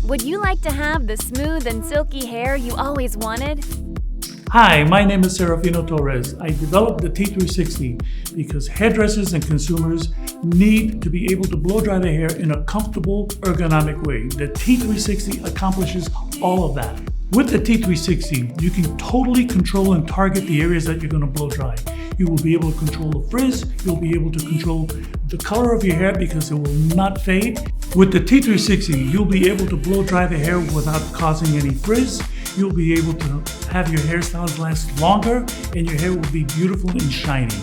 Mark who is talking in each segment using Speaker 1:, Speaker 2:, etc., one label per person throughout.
Speaker 1: Would you like to have the smooth and silky hair you always wanted?
Speaker 2: Hi, my name is Serafino Torres. I developed the T-360 because hairdressers and consumers need to be able to blow dry their hair in a comfortable, ergonomic way. The T-360 accomplishes all of that. With the T-360, you can totally control and target the areas that you're going to blow dry. You will be able to control the frizz, you'll be able to control the color of your hair because it will not fade. With the T-360, you'll be able to blow dry the hair without causing any frizz. You'll be able to have your hairstyles last longer and your hair will be beautiful and shiny.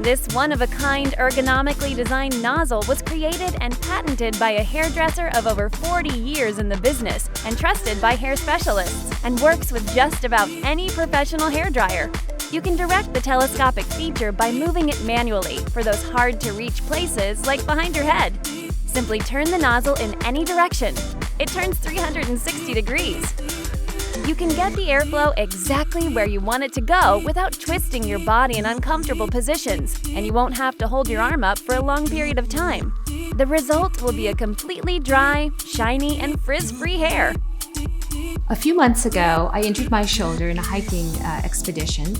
Speaker 1: This one-of-a-kind ergonomically designed nozzle was created and patented by a hairdresser of over 40 years in the business and trusted by hair specialists, and works with just about any professional hairdryer. You can direct the telescopic feature by moving it manually for those hard-to-reach places like behind your head. Simply turn the nozzle in any direction. It turns 360 degrees. You can get the airflow exactly where you want it to go without twisting your body in uncomfortable positions, and you won't have to hold your arm up for a long period of time. The result will be a completely dry, shiny, and frizz-free hair.
Speaker 3: A few months ago, I injured my shoulder in a hiking expedition,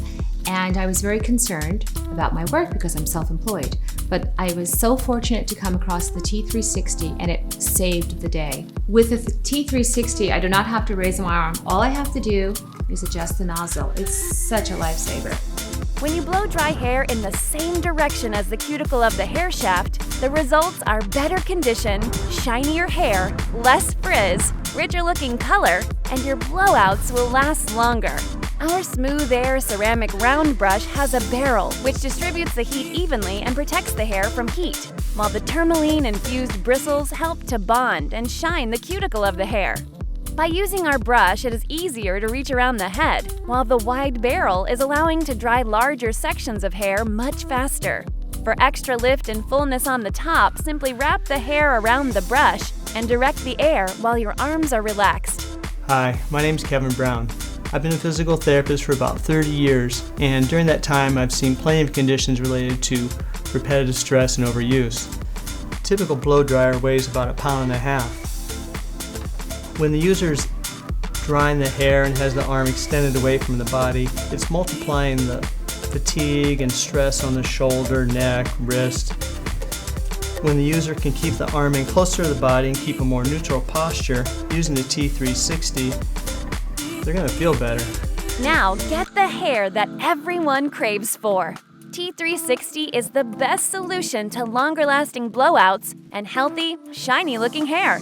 Speaker 3: and I was very concerned about my work because I'm self-employed. But I was so fortunate to come across the T-360, and it saved the day. With the T-360, I do not have to raise my arm. All I have to do is adjust the nozzle. It's such a lifesaver.
Speaker 1: When you blow dry hair in the same direction as the cuticle of the hair shaft, the results are better condition, shinier hair, less frizz, richer looking color, and your blowouts will last longer. Our Smooth Air ceramic round brush has a barrel which distributes the heat evenly and protects the hair from heat, while the tourmaline-infused bristles help to bond and shine the cuticle of the hair. By using our brush, it is easier to reach around the head, while the wide barrel is allowing to dry larger sections of hair much faster. For extra lift and fullness on the top, simply wrap the hair around the brush and direct the air while your arms are relaxed.
Speaker 4: Hi, my name's Kevin Brown. I've been a physical therapist for about 30 years, and during that time I've seen plenty of conditions related to repetitive stress and overuse. A typical blow dryer weighs about 1.5 pounds. When the user's drying the hair and has the arm extended away from the body, it's multiplying the fatigue and stress on the shoulder, neck, wrist. When the user can keep the arm in closer to the body and keep a more neutral posture using the T-360, they're going to feel better.
Speaker 1: Now get the hair that everyone craves for. T-360 is the best solution to longer-lasting blowouts and healthy, shiny-looking hair.